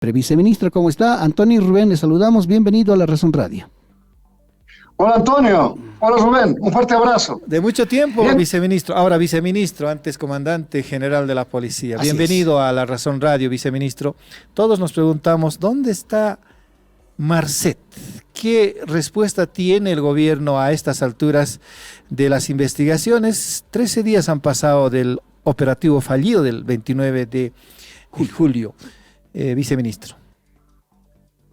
Viceministro, ¿cómo está? Antonio y Rubén, les saludamos. Bienvenido a La Razón Radio. Hola Antonio, hola Rubén, un fuerte abrazo. De mucho tiempo, Bien. viceministro. Ahora viceministro, antes comandante general de la policía. Así Bienvenido a La Razón Radio, viceministro. Todos nos preguntamos, ¿dónde está Marcet? ¿Qué respuesta tiene el gobierno a estas alturas de las investigaciones? 13 días han pasado del operativo fallido del 29 de julio. Viceministro.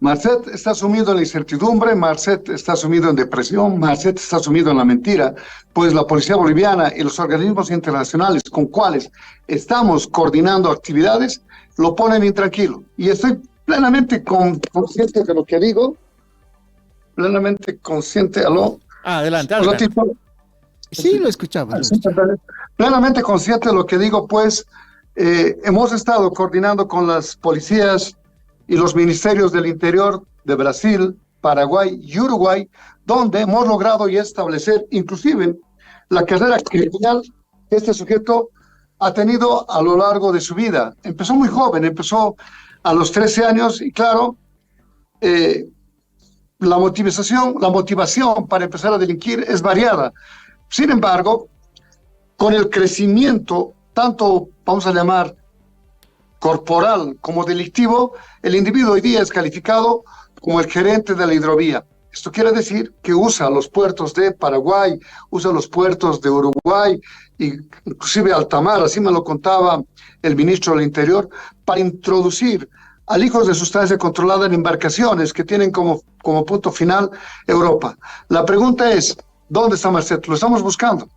Marcet está sumido en la incertidumbre, Marcet está sumido en depresión, Marcet está sumido en la mentira, pues la policía boliviana y los organismos internacionales con cuales estamos coordinando actividades lo ponen intranquilo. Y estoy plenamente consciente de lo que digo, plenamente consciente, Adelante. Sí, lo escuchamos. Plenamente consciente de lo que digo, pues hemos estado coordinando con las policías y los ministerios del Interior de Brasil, Paraguay y Uruguay, donde hemos logrado ya establecer inclusive la carrera criminal que este sujeto ha tenido a lo largo de su vida. Empezó muy joven, empezó a los 13 años y claro, la motivación para empezar a delinquir es variada. Sin embargo, con el crecimiento, tanto vamos a llamar corporal como delictivo, el individuo hoy día es calificado como el gerente de la hidrovía. Esto quiere decir que usa los puertos de Paraguay, usa los puertos de Uruguay, inclusive alta mar, así me lo contaba el ministro del Interior, para introducir alijos de sustancia controlada en embarcaciones que tienen como punto final Europa. La pregunta es, ¿dónde está Marcet? Lo estamos buscando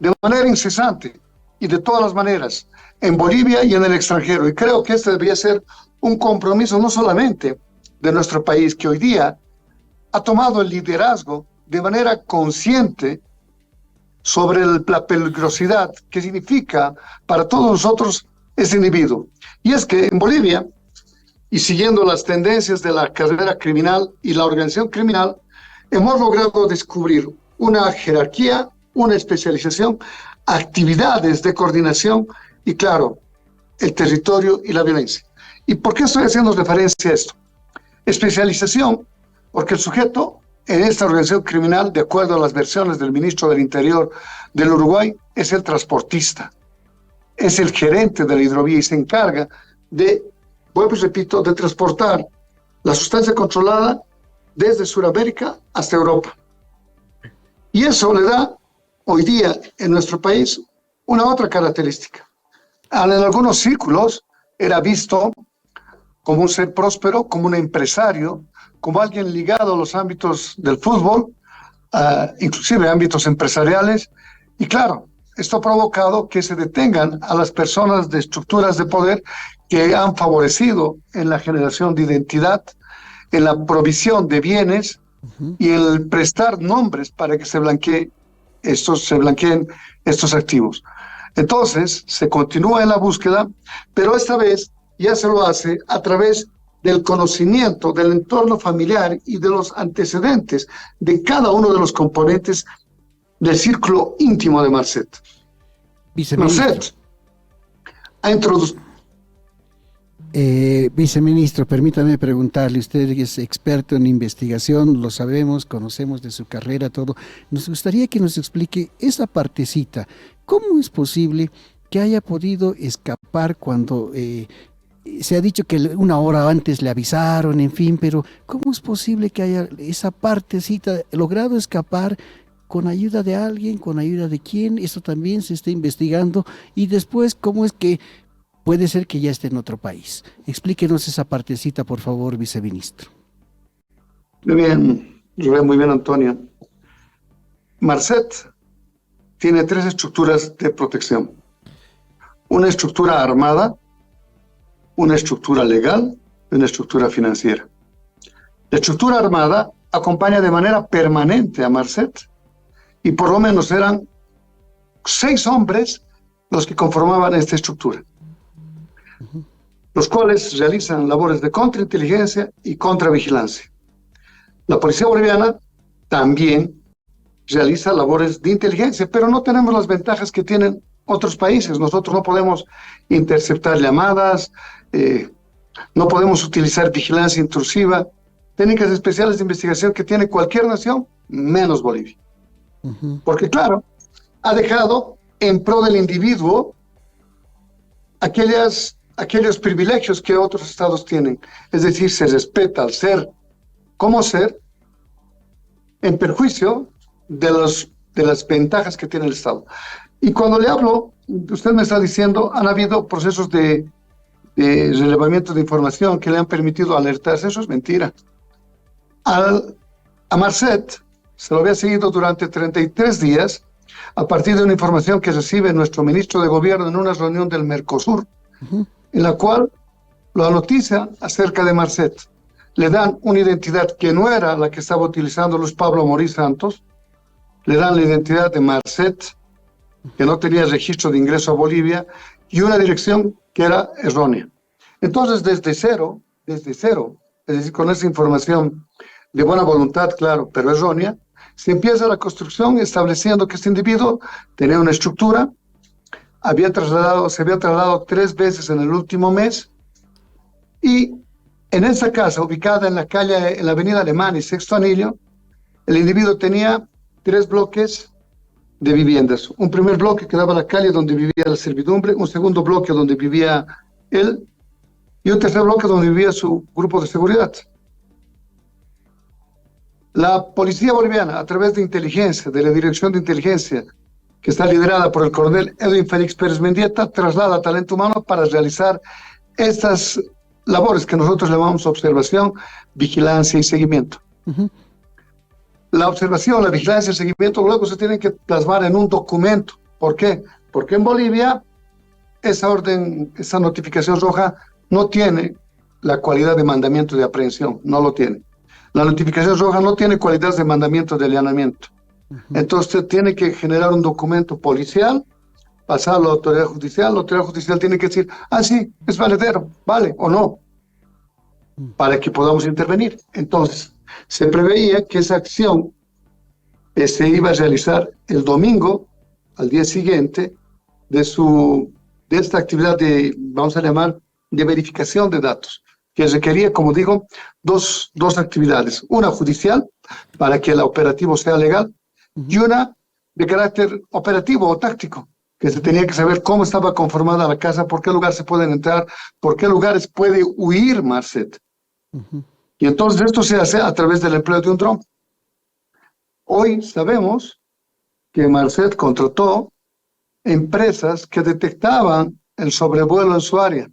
de manera incesante y de todas las maneras, en Bolivia y en el extranjero. Y creo que este debería ser un compromiso no solamente de nuestro país, que hoy día ha tomado el liderazgo de manera consciente sobre la peligrosidad que significa para todos nosotros ese individuo. Y es que en Bolivia, y siguiendo las tendencias de la carrera criminal y la organización criminal, hemos logrado descubrir una jerarquía, una especialización, actividades de coordinación y, claro, el territorio y la violencia. ¿Y por qué estoy haciendo referencia a esto? Especialización, porque el sujeto en esta organización criminal, de acuerdo a las versiones del ministro del Interior del Uruguay, es el transportista, es el gerente de la hidrovía y se encarga de, vuelvo y repito, de transportar la sustancia controlada desde Sudamérica hasta Europa. Y eso le da hoy día en nuestro país una otra característica. En algunos círculos era visto como un ser próspero, como un empresario, como alguien ligado a los ámbitos del fútbol, inclusive ámbitos empresariales. Y claro, esto ha provocado que se detengan a las personas de estructuras de poder que han favorecido en la generación de identidad, en la provisión de bienes y el prestar nombres para que se blanqueen estos activos. Entonces, se continúa en la búsqueda, pero esta vez ya se lo hace a través del conocimiento del entorno familiar y de los antecedentes de cada uno de los componentes del círculo íntimo de Marcet. Marcet ha introducido... Viceministro, permítame preguntarle, usted es experto en investigación, lo sabemos, conocemos de su carrera, todo. Nos gustaría que nos explique esa partecita. ¿Cómo es posible que haya podido escapar cuando se ha dicho que una hora antes le avisaron, en fin, pero cómo es posible que haya esa partecita logrado escapar con ayuda de alguien, con ayuda de quién? Eso también se está investigando. Y después, ¿cómo es que puede ser que ya esté en otro país? Explíquenos esa partecita, por favor, viceministro. Muy bien, Antonio. Marcet tiene 3 estructuras de protección. Una estructura armada, una estructura legal y una estructura financiera. La estructura armada acompaña de manera permanente a Marcet y por lo menos eran 6 hombres los que conformaban esta estructura, los cuales realizan labores de contrainteligencia y contravigilancia. La policía boliviana también realiza labores de inteligencia, pero no tenemos las ventajas que tienen otros países. Nosotros no podemos interceptar llamadas, no podemos utilizar vigilancia intrusiva, técnicas especiales de investigación que tiene cualquier nación, menos Bolivia. Porque claro, ha dejado en pro del individuo aquellos privilegios que otros estados tienen. Es decir, se respeta al ser como ser en perjuicio de las ventajas que tiene el Estado. Y cuando le hablo, usted me está diciendo, han habido procesos de relevamiento de información que le han permitido alertarse. Eso es mentira. A Marcet se lo había seguido durante 33 días a partir de una información que recibe nuestro ministro de Gobierno en una reunión del Mercosur, en la cual la noticia acerca de Marcet le dan una identidad que no era la que estaba utilizando Luis Pablo Morí Santos, le dan la identidad de Marcet, que no tenía registro de ingreso a Bolivia, y una dirección que era errónea. Entonces, desde cero, es decir, con esa información de buena voluntad, claro, pero errónea, se empieza la construcción estableciendo que este individuo tenía una estructura, se había trasladado 3 veces en el último mes, y en esa casa, ubicada en la avenida Alemán y Sexto Anillo, el individuo tenía 3 bloques de viviendas. Un primer bloque que daba a la calle donde vivía la servidumbre, un segundo bloque donde vivía él, y un tercer bloque donde vivía su grupo de seguridad. La policía boliviana, a través de inteligencia, de la Dirección de Inteligencia, que está liderada por el coronel Edwin Félix Pérez Mendieta, traslada talento humano para realizar estas labores que nosotros llamamos observación, vigilancia y seguimiento. La observación, la vigilancia y el seguimiento luego se tienen que plasmar en un documento. ¿Por qué? Porque en Bolivia esa notificación roja no tiene la cualidad de mandamiento de aprehensión, no lo tiene. La notificación roja no tiene cualidad de mandamiento de allanamiento. Entonces usted tiene que generar un documento policial, pasarlo a la autoridad judicial tiene que decir, sí, es valedero, vale o no, para que podamos intervenir. Entonces, se preveía que esa acción se iba a realizar el domingo, al día siguiente, de esta actividad vamos a llamar, de verificación de datos, que requería, como digo, dos actividades. Una judicial, para que el operativo sea legal, y una de carácter operativo o táctico, que se tenía que saber cómo estaba conformada la casa, por qué lugar se pueden entrar, por qué lugares puede huir Marcet. Y entonces esto se hace a través del empleo de un dron. Hoy sabemos que Marcet contrató empresas que detectaban el sobrevuelo en su área.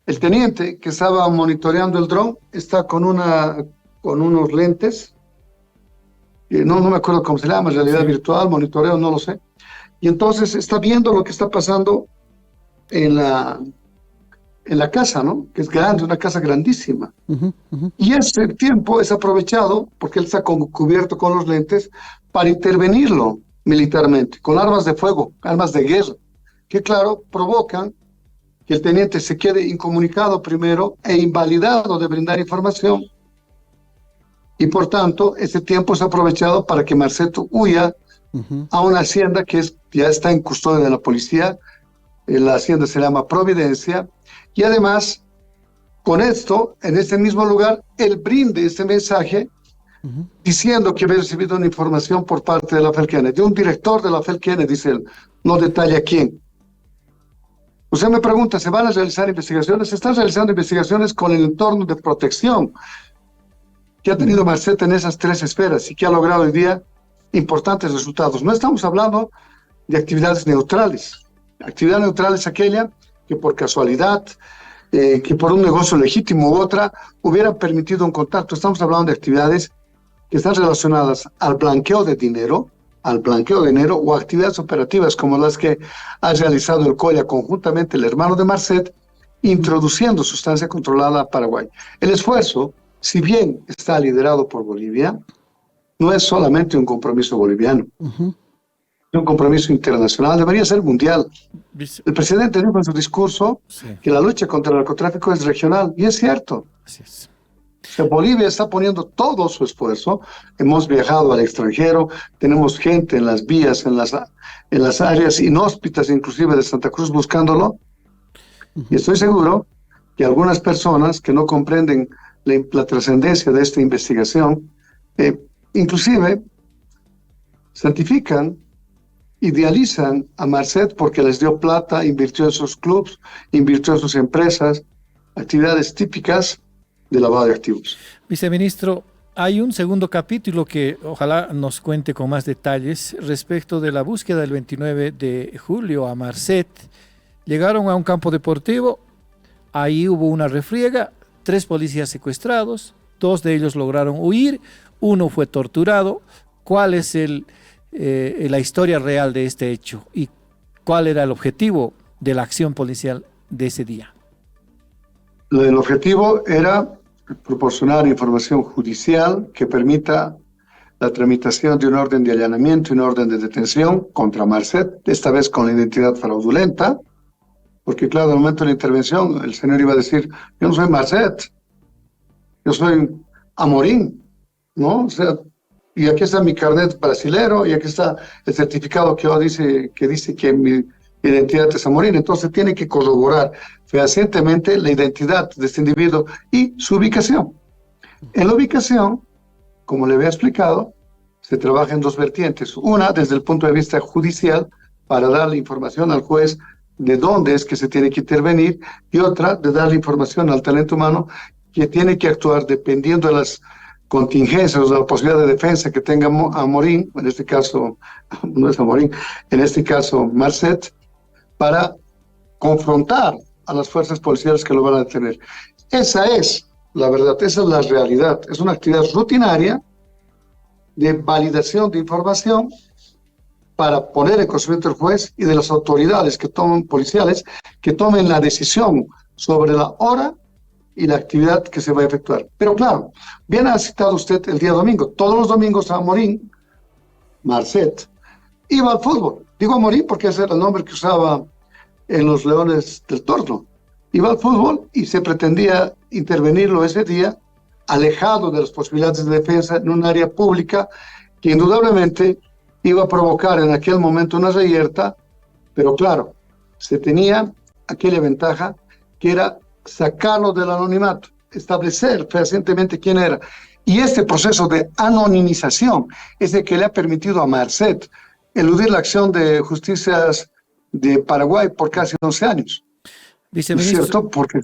El teniente que estaba monitoreando el dron está con unos lentes, no me acuerdo cómo se llama, realidad virtual, monitoreo, no lo sé. Y entonces está viendo lo que está pasando en la casa, ¿no? Que es grande, una casa grandísima. Y ese tiempo es aprovechado, porque él está cubierto con los lentes, para intervenirlo militarmente, con armas de fuego, armas de guerra, que claro, provocan que el teniente se quede incomunicado primero e invalidado de brindar información. Y por tanto, ese tiempo es aprovechado para que Marcet huya a una hacienda que ya está en custodia de la policía. La hacienda se llama Providencia. Y además, con esto, en este mismo lugar, él brinde este mensaje diciendo que había recibido una información por parte de la FEL Kennedy, de un director de la FEL Kennedy, dice él, no detalla quién. Usted me pregunta, ¿se van a realizar investigaciones? Se están realizando investigaciones con el entorno de protección que ha tenido Marcet en esas 3 esferas y que ha logrado hoy día importantes resultados. No estamos hablando de actividades neutrales. Actividad neutral es aquella que por casualidad, que por un negocio legítimo u otra, hubiera permitido un contacto. Estamos hablando de actividades que están relacionadas al blanqueo de dinero o actividades operativas como las que ha realizado el COIA conjuntamente el hermano de Marcet, introduciendo sustancia controlada a Paraguay. El esfuerzo, si bien está liderado por Bolivia, no es solamente un compromiso boliviano, es un compromiso internacional, debería ser mundial. El presidente dijo en su discurso que la lucha contra el narcotráfico es regional, y es cierto. Así es. O sea, Bolivia está poniendo todo su esfuerzo. Hemos viajado al extranjero, tenemos gente en las vías, en las áreas inhóspitas, inclusive de Santa Cruz, buscándolo. Y estoy seguro que algunas personas que no comprenden la trascendencia de esta investigación, inclusive santifican, idealizan a Marcet porque les dio plata, invirtió en sus clubes, invirtió en sus empresas, actividades típicas de lavado de activos. Viceministro, hay un segundo capítulo que ojalá nos cuente con más detalles respecto de la búsqueda del 29 de julio a Marcet. Llegaron a un campo deportivo, ahí hubo una refriega, 3 policías secuestrados, 2 de ellos lograron huir, 1 fue torturado. ¿Cuál es la historia real de este hecho y cuál era el objetivo de la acción policial de ese día? El objetivo era proporcionar información judicial que permita la tramitación de un orden de allanamiento y un orden de detención contra Marcet, esta vez con la identidad fraudulenta, porque claro, al momento de la intervención el señor iba a decir, yo no soy Marcet, yo soy Amorim, ¿no? O sea, y aquí está mi carnet brasilero y aquí está el certificado que dice que mi identidad es Amorim. Entonces tiene que corroborar fehacientemente la identidad de este individuo y su ubicación. En la ubicación, como le había explicado, se trabaja en 2 vertientes. Una, desde el punto de vista judicial, para darle información al juez de dónde es que se tiene que intervenir, y otra, de darle información al talento humano que tiene que actuar dependiendo de las contingencias o de la posibilidad de defensa que tenga Amorim, en este caso, no es Amorim, en este caso Marcet, para confrontar a las fuerzas policiales que lo van a detener. Esa es la verdad, esa es la realidad. Es una actividad rutinaria de validación de información para poner en conocimiento del juez y de las autoridades policiales que tomen la decisión sobre la hora y la actividad que se va a efectuar. Pero claro, bien ha citado usted el día domingo. Todos los domingos Amorim, Marcet, iba al fútbol. Digo Amorim porque ese era el nombre que usaba en los Leones del Torno. Iba al fútbol y se pretendía intervenirlo ese día, alejado de las posibilidades de defensa en un área pública que indudablemente iba a provocar en aquel momento una reyerta, pero claro, se tenía aquella ventaja que era sacarlo del anonimato, establecer fehacientemente quién era. Y este proceso de anonimización es el que le ha permitido a Marcet eludir la acción de justicias de Paraguay por casi 11 años. Viceministro, ¿Es cierto? Porque...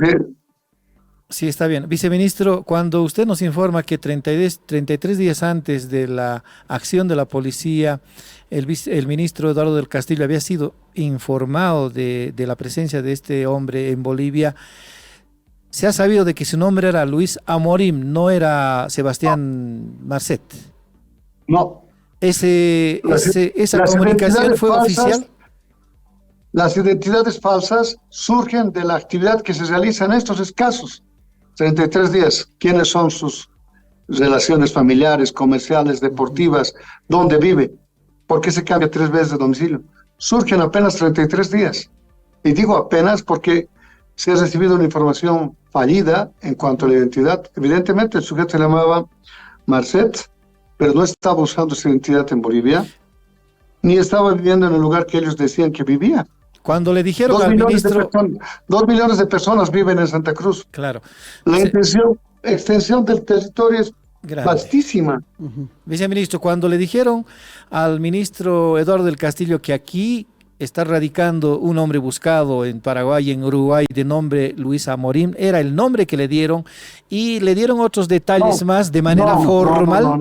Sí, está bien. Viceministro, cuando usted nos informa que 33 días antes de la acción de la policía, el ministro Eduardo del Castillo había sido informado de la presencia de este hombre en Bolivia, se ha sabido de que su nombre era Luis Amorim, no era Sebastián Marcet. No. ¿Esa comunicación fue oficial? Las identidades falsas surgen de la actividad que se realiza en estos casos. 33 días. ¿Quiénes son sus relaciones familiares, comerciales, deportivas? ¿Dónde vive? ¿Por qué se cambia 3 veces de domicilio? Surgen apenas 33 días. Y digo apenas porque se ha recibido una información fallida en cuanto a la identidad. Evidentemente el sujeto se llamaba Marcet, pero no estaba usando esa identidad en Bolivia, ni estaba viviendo en el lugar que ellos decían que vivía. Cuando le dijeron al ministro... 2 millones de personas viven en Santa Cruz. Claro. La extensión del territorio es vastísima. Viceministro, cuando le dijeron al ministro Eduardo del Castillo que aquí está radicando un hombre buscado en Paraguay y en Uruguay de nombre Luis Amorim, era el nombre que le dieron y le dieron otros detalles más de manera formal.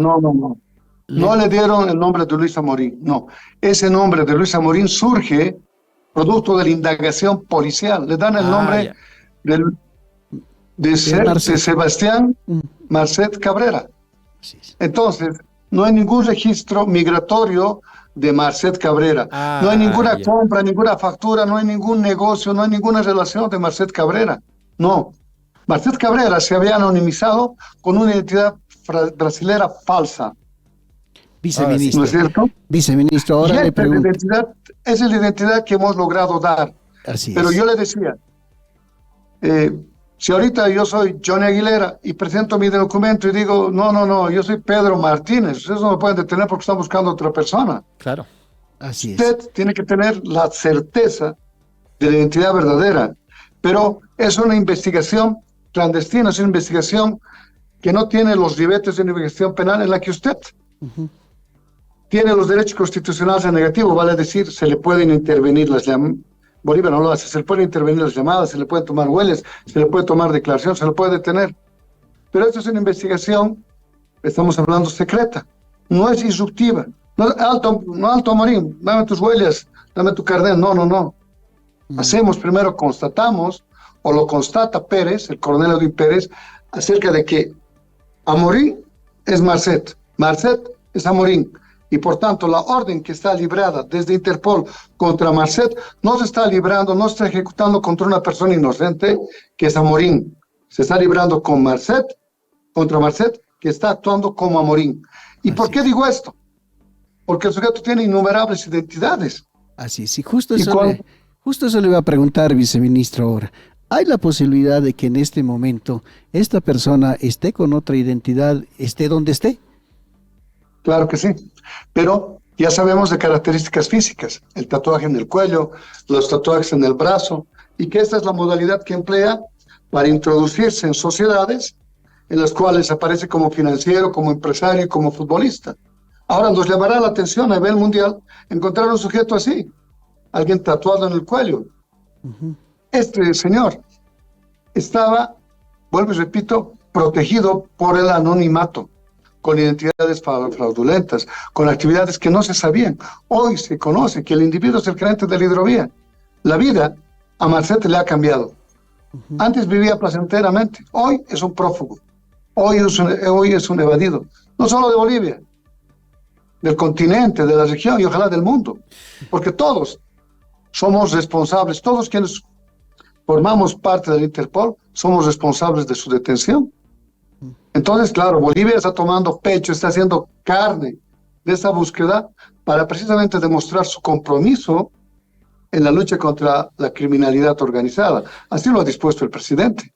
No le dieron el nombre de Luis Amorim, no. Ese nombre de Luis Amorim surge producto de la indagación policial. Le dan el nombre de Sebastián Marcet Cabrera. Entonces, no hay ningún registro migratorio de Marcet Cabrera. No hay ninguna compra, ninguna factura, no hay ningún negocio, no hay ninguna relación de Marcet Cabrera. No. Marcet Cabrera se había anonimizado con una identidad brasilera falsa. Viceministro, ¿no es cierto? Viceministro, ahora le pregunto. Esa es la identidad que hemos logrado dar. Así Pero es. yo le decía, si ahorita yo soy Johnny Aguilera y presento mi documento y digo, no, yo soy Pedro Martínez, ustedes no me pueden detener porque están buscando a otra persona. Claro. Así es. Usted tiene que tener la certeza de la identidad verdadera. pero es una investigación clandestina, es una investigación que no tiene los ribetes de una investigación penal en la que usted tiene los derechos constitucionales en negativo, vale decir, se le pueden intervenir las llamadas. Bolivia no lo hace, se le pueden intervenir las llamadas, se le pueden tomar huellas, se le puede tomar declaración, se le puede detener. Pero esto es una investigación, estamos hablando secreta, no es disruptiva. No, alto Amorín, dame tus huellas, dame tu carnet, no. Hacemos primero, constatamos, o lo constata Pérez, el coronel Edwin Pérez, acerca de que Amorín es Marcet es Amorín, y por tanto la orden que está librada desde Interpol contra Marcet no se está librando, no se está ejecutando contra una persona inocente que es Amorín, se está librando contra Marcet, que está actuando como Amorín. ¿Y por qué digo esto? Porque el sujeto tiene innumerables identidades. Así es, y justo eso le iba a preguntar, viceministro, ahora. ¿Hay la posibilidad de que en este momento esta persona esté con otra identidad, esté donde esté? Claro que sí, pero ya sabemos de características físicas, el tatuaje en el cuello, los tatuajes en el brazo, y que esta es la modalidad que emplea para introducirse en sociedades en las cuales aparece como financiero, como empresario y como futbolista. Ahora nos llamará la atención a nivel mundial encontrar un sujeto así, alguien tatuado en el cuello. Este señor estaba, vuelvo y repito, protegido por el anonimato, con identidades fraudulentas, con actividades que no se sabían. Hoy se conoce que el individuo es el gerente de la hidrovía. La vida a Marcet le ha cambiado. Antes vivía placenteramente, hoy es un prófugo, hoy es un evadido, no solo de Bolivia, del continente, de la región y ojalá del mundo, porque todos somos responsables, todos quienes formamos parte del Interpol somos responsables de su detención. Entonces, claro, Bolivia está tomando pecho, está haciendo carne de esa búsqueda para precisamente demostrar su compromiso en la lucha contra la criminalidad organizada. Así lo ha dispuesto el presidente.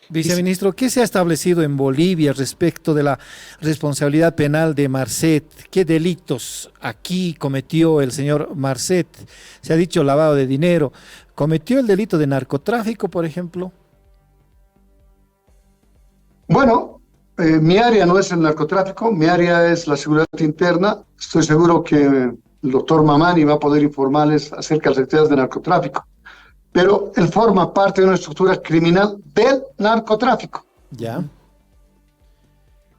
Viceministro, ¿qué se ha establecido en Bolivia respecto de la responsabilidad penal de Marcet? ¿Qué delitos aquí cometió el señor Marcet? Se ha dicho lavado de dinero. ¿Cometió el delito de narcotráfico, por ejemplo? Bueno, mi área no es el narcotráfico, mi área es la seguridad interna. Estoy seguro que el doctor Mamani va a poder informarles acerca de las actividades de narcotráfico. Pero él forma parte de una estructura criminal del narcotráfico. Ya.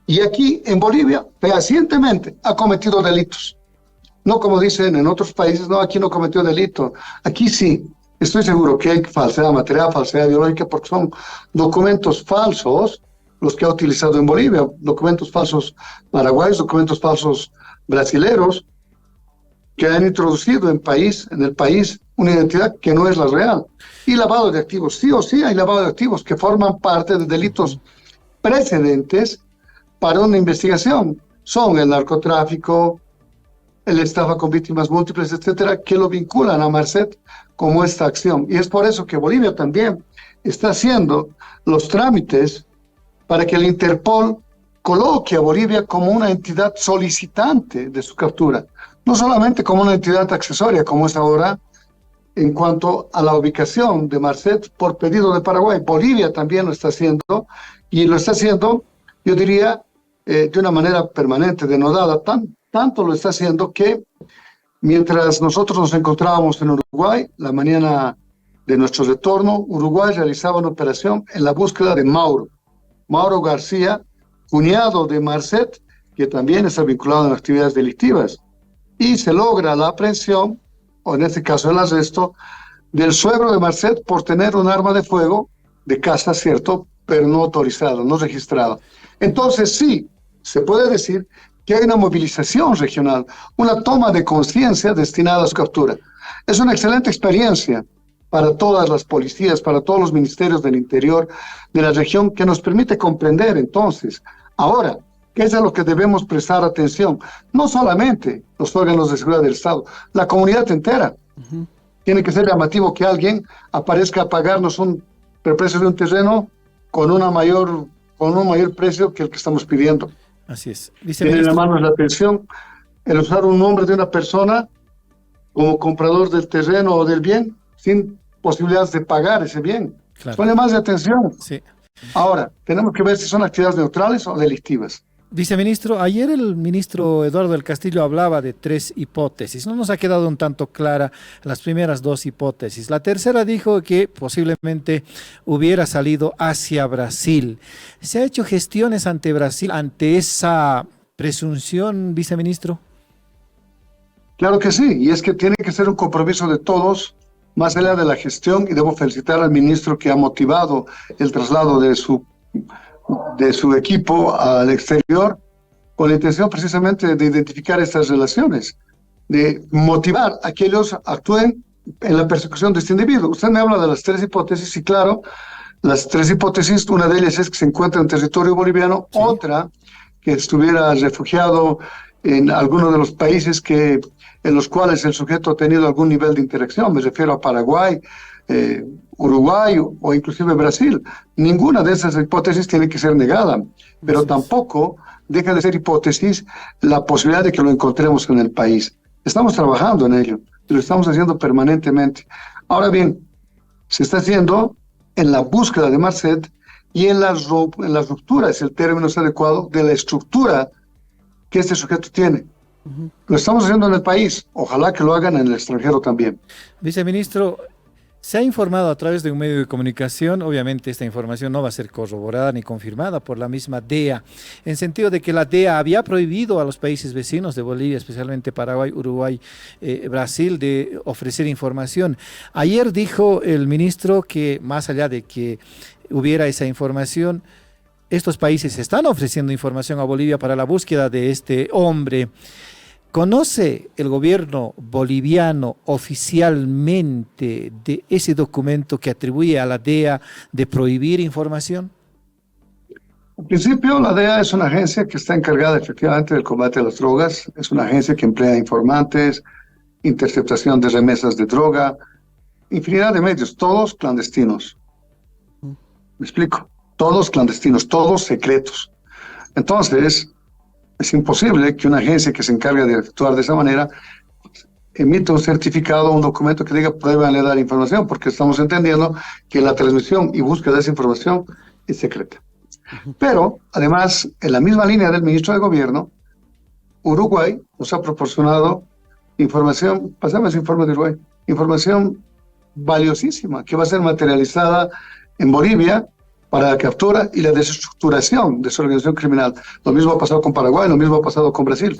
Y aquí en Bolivia, fehacientemente, ha cometido delitos. No como dicen en otros países, no, aquí no cometió delito. Aquí sí, estoy seguro que hay falsedad material, falsedad biológica, porque son documentos falsos los que ha utilizado en Bolivia, documentos falsos paraguayos, documentos falsos brasileros, que han introducido en el país una identidad que no es la real. Y lavado de activos, sí o sí hay lavado de activos que forman parte de delitos precedentes para una investigación. Son el narcotráfico, el estafa con víctimas múltiples, etcétera, que lo vinculan a Marcet como esta acción. Y es por eso que Bolivia también está haciendo los trámites para que el Interpol coloque a Bolivia como una entidad solicitante de su captura, no solamente como una entidad accesoria, como es ahora en cuanto a la ubicación de Marcet por pedido de Paraguay. Bolivia también lo está haciendo, y lo está haciendo, yo diría, de una manera permanente, denodada. Tanto lo está haciendo que mientras nosotros nos encontrábamos en Uruguay, la mañana de nuestro retorno, Uruguay realizaba una operación en la búsqueda de Mauro García, cuñado de Marcet, que también está vinculado en actividades delictivas, y se logra la aprehensión, o en este caso el arresto, del suegro de Marcet por tener un arma de fuego de caza, cierto, pero no autorizada, no registrada. Entonces sí, se puede decir que hay una movilización regional, una toma de conciencia destinada a su captura. Es una excelente experiencia para todas las policías, para todos los ministerios del interior de la región, que nos permite comprender entonces, ahora, que es a lo que debemos prestar atención, no solamente los órganos de seguridad del Estado, la comunidad entera. Tiene que ser llamativo que alguien aparezca a pagarnos el precio de un terreno con un mayor precio que el que estamos pidiendo. Así es. Tiene en la mano la atención el usar un nombre de una persona como comprador del terreno o del bien, sin posibilidades de pagar ese bien. Claro. Pone más de atención. Sí. Ahora, tenemos que ver si son actividades neutrales o delictivas. Viceministro, ayer el ministro Eduardo del Castillo hablaba de 3 hipótesis. No nos ha quedado un tanto clara las primeras 2 hipótesis. La tercera dijo que posiblemente hubiera salido hacia Brasil. ¿Se ha hecho gestiones ante Brasil ante esa presunción, viceministro? Claro que sí, y es que tiene que ser un compromiso de todos, más allá de la gestión, y debo felicitar al ministro que ha motivado el traslado de su equipo al exterior con la intención precisamente de identificar estas relaciones, de motivar a que ellos actúen en la persecución de este individuo. Usted me habla de las 3 hipótesis y claro, las 3 hipótesis, una de ellas es que se encuentra en territorio boliviano, sí. Otra que estuviera refugiado en alguno de los países en los cuales el sujeto ha tenido algún nivel de interacción, me refiero a Paraguay, Uruguay o inclusive Brasil. Ninguna de esas hipótesis tiene que ser negada, pero tampoco deja de ser hipótesis la posibilidad de que lo encontremos en el país. Estamos trabajando en ello, lo estamos haciendo permanentemente. Ahora bien, se está haciendo en la búsqueda de Marcet y en la ruptura, es el término adecuado, de la estructura que este sujeto tiene. Lo estamos haciendo en el país, ojalá que lo hagan en el extranjero también. Viceministro, se ha informado a través de un medio de comunicación, obviamente esta información no va a ser corroborada ni confirmada por la misma DEA, en sentido de que la DEA había prohibido a los países vecinos de Bolivia, especialmente Paraguay, Uruguay, Brasil, de ofrecer información. Ayer dijo el ministro que más allá de que hubiera esa información, estos países están ofreciendo información a Bolivia para la búsqueda de este hombre. ¿Conoce el gobierno boliviano oficialmente de ese documento que atribuye a la DEA de prohibir información? En principio, la DEA es una agencia que está encargada efectivamente del combate a las drogas. Es una agencia que emplea informantes, interceptación de remesas de droga, infinidad de medios, todos clandestinos. ¿Me explico? Todos clandestinos, todos secretos. Entonces, es imposible que una agencia que se encargue de actuar de esa manera emita un certificado, un documento que diga prohíbanle dar información, porque estamos entendiendo que la transmisión y búsqueda de esa información es secreta. Pero, además, en la misma línea del ministro de Gobierno, Uruguay nos ha proporcionado información, pasamos ese informe de Uruguay, información valiosísima que va a ser materializada en Bolivia para la captura y la desestructuración de su organización criminal. Lo mismo ha pasado con Paraguay, lo mismo ha pasado con Brasil.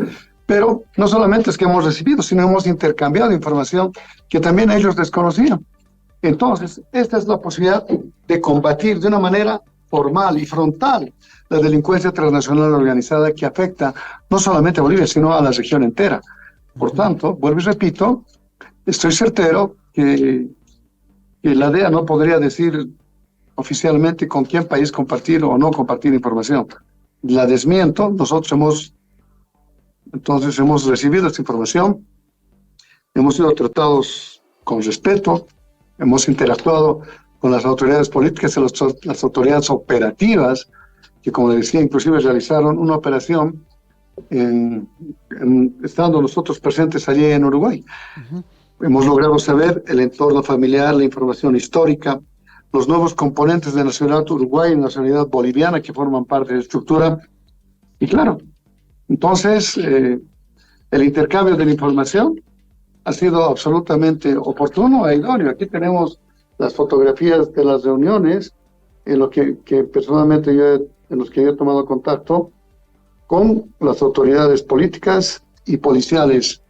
Pero no solamente es que hemos recibido, sino hemos intercambiado información que también ellos desconocían. Entonces, esta es la posibilidad de combatir de una manera formal y frontal la delincuencia transnacional organizada que afecta no solamente a Bolivia, sino a la región entera. Por tanto, vuelvo y repito, estoy certero que la DEA no podría decir oficialmente con quién país compartir o no compartir información. La desmiento, nosotros hemos recibido esta información, hemos sido tratados con respeto, hemos interactuado con las autoridades políticas y las autoridades operativas, que como les decía, inclusive realizaron una operación estando nosotros presentes allí en Uruguay. Hemos logrado saber el entorno familiar, la información histórica, los nuevos componentes de nacionalidad uruguaya y nacionalidad boliviana que forman parte de la estructura. Y claro, entonces el intercambio de la información ha sido absolutamente oportuno e idóneo. Aquí tenemos las fotografías de las reuniones en los que personalmente en los que yo he tomado contacto con las autoridades políticas y policiales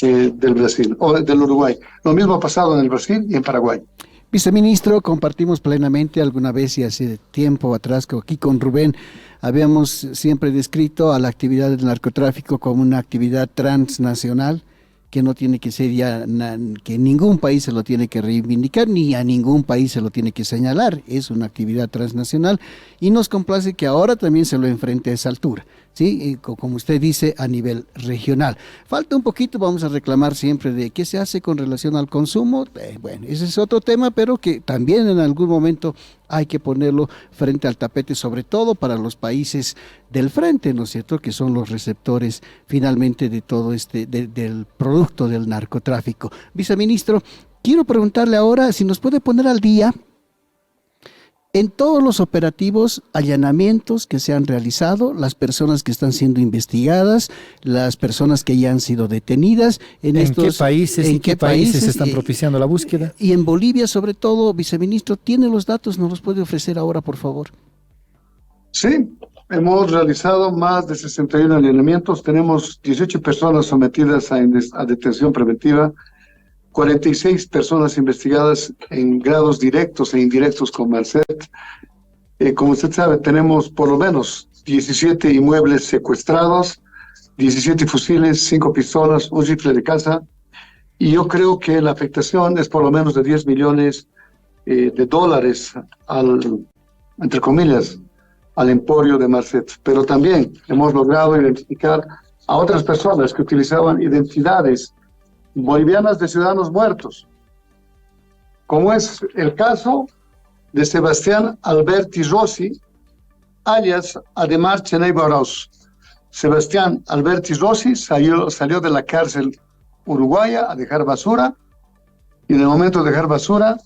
del Brasil o del Uruguay. Lo mismo ha pasado en el Brasil y en Paraguay. Viceministro, compartimos plenamente alguna vez y hace tiempo atrás aquí con Rubén habíamos siempre descrito a la actividad del narcotráfico como una actividad transnacional que no tiene que ser ya, que ningún país se lo tiene que reivindicar ni a ningún país se lo tiene que señalar, es una actividad transnacional y nos complace que ahora también se lo enfrente a esa altura, ¿sí? Y como usted dice, a nivel regional. Falta un poquito, vamos a reclamar siempre de qué se hace con relación al consumo, bueno, ese es otro tema, pero que también en algún momento hay que ponerlo frente al tapete, sobre todo para los países del frente, ¿no es cierto?, que son los receptores finalmente de todo del producto del narcotráfico. Viceministro, quiero preguntarle ahora si nos puede poner al día En todos los operativos, allanamientos que se han realizado, las personas que están siendo investigadas, las personas que ya han sido detenidas, ¿En qué países y qué países están propiciando la búsqueda? Y en Bolivia, sobre todo, viceministro, ¿tiene los datos? ¿Nos los puede ofrecer ahora, por favor? Sí, hemos realizado más de 61 allanamientos, tenemos 18 personas sometidas a detención preventiva, 46 personas investigadas en grados directos e indirectos con Marcet. Como usted sabe, tenemos por lo menos 17 inmuebles secuestrados, 17 fusiles, 5 pistolas, un rifle de caza, y yo creo que la afectación es por lo menos de 10 millones de dólares entre comillas, al emporio de Marcet. Pero también hemos logrado identificar a otras personas que utilizaban identidades bolivianas de ciudadanos muertos, como es el caso de Sebastián Alberti Rossi, alias Ademar Cheney Baraus. Sebastián Alberti Rossi salió de la cárcel uruguaya a dejar basura, y en el momento de dejar basura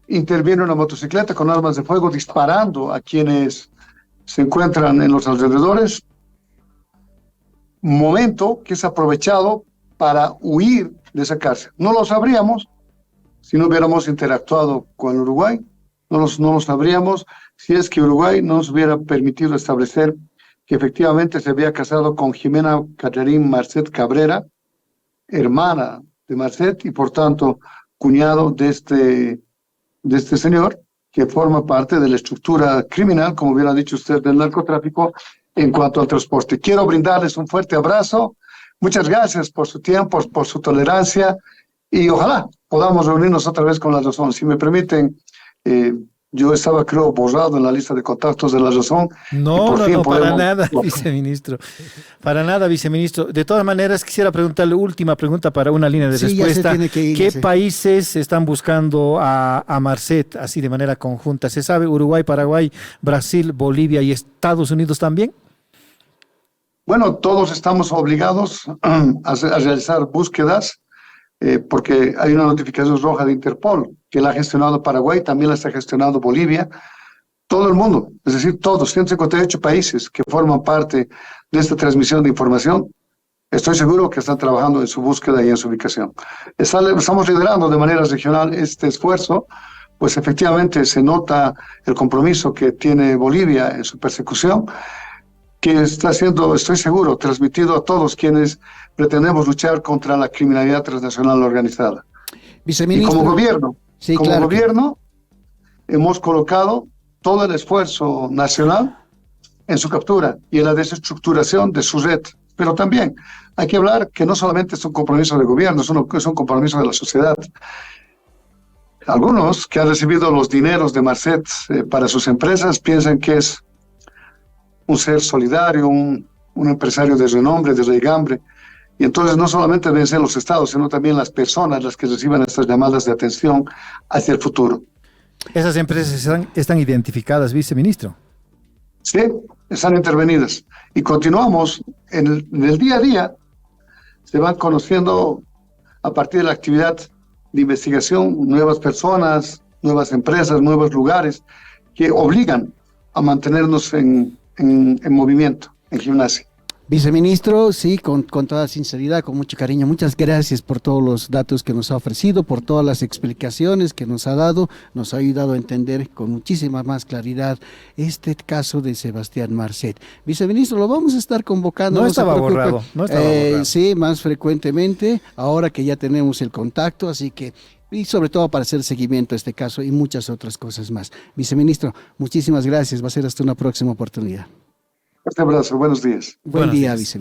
interviene una motocicleta con armas de fuego disparando a quienes se encuentran en los alrededores, momento que es aprovechado para huir de esa cárcel. No lo sabríamos si no hubiéramos interactuado con Uruguay, no lo sabríamos si es que Uruguay no nos hubiera permitido establecer que efectivamente se había casado con Jimena Catherine Marcet Cabrera, hermana de Marcet y por tanto cuñado de este señor, que forma parte de la estructura criminal, como bien ha dicho usted, del narcotráfico en cuanto al transporte. Quiero brindarles un fuerte abrazo. Muchas gracias por su tiempo, por su tolerancia, y ojalá podamos reunirnos otra vez con La Razón. Si me permiten, yo estaba, creo, borrado en la lista de contactos de La Razón. No, para nada, viceministro. Para nada, viceministro. De todas maneras, quisiera preguntarle, última pregunta para una línea de respuesta. ¿Qué países están buscando a Marcet así de manera conjunta? ¿Se sabe? ¿Uruguay, Paraguay, Brasil, Bolivia y Estados Unidos también? Bueno, todos estamos obligados a realizar búsquedas porque hay una notificación roja de Interpol que la ha gestionado Paraguay, también la está gestionando Bolivia, todo el mundo, es decir, todos, 158 países que forman parte de esta transmisión de información. Estoy seguro que están trabajando en su búsqueda y en su ubicación. Estamos liderando de manera regional este esfuerzo, pues efectivamente se nota el compromiso que tiene Bolivia en su persecución, que está siendo, estoy seguro, transmitido a todos quienes pretendemos luchar contra la criminalidad transnacional organizada. Viceministro. Y como gobierno, sí, gobierno hemos colocado todo el esfuerzo nacional en su captura y en la desestructuración de su red. Pero también hay que hablar que no solamente es un compromiso del gobierno, es un compromiso de la sociedad. Algunos que han recibido los dineros de Marcet para sus empresas piensan que es un ser solidario, un empresario de renombre, de raigambre, y entonces no solamente deben ser los estados, sino también las personas las que reciban estas llamadas de atención hacia el futuro. ¿Esas empresas están identificadas, viceministro? Sí, están intervenidas. Y continuamos en el día a día, se van conociendo a partir de la actividad de investigación nuevas personas, nuevas empresas, nuevos lugares que obligan a mantenernos en movimiento, en gimnasia. Viceministro, sí, con toda sinceridad, con mucho cariño, muchas gracias por todos los datos que nos ha ofrecido, por todas las explicaciones que nos ha dado, nos ha ayudado a entender con muchísima más claridad este caso de Sebastián Marcet. Viceministro, lo vamos a estar convocando. No estaba borrado. Sí, más frecuentemente, ahora que ya tenemos el contacto, así que y sobre todo para hacer seguimiento a este caso y muchas otras cosas más. Viceministro, muchísimas gracias, va a ser hasta una próxima oportunidad. Un abrazo, buenos días. Buen día, viceministro.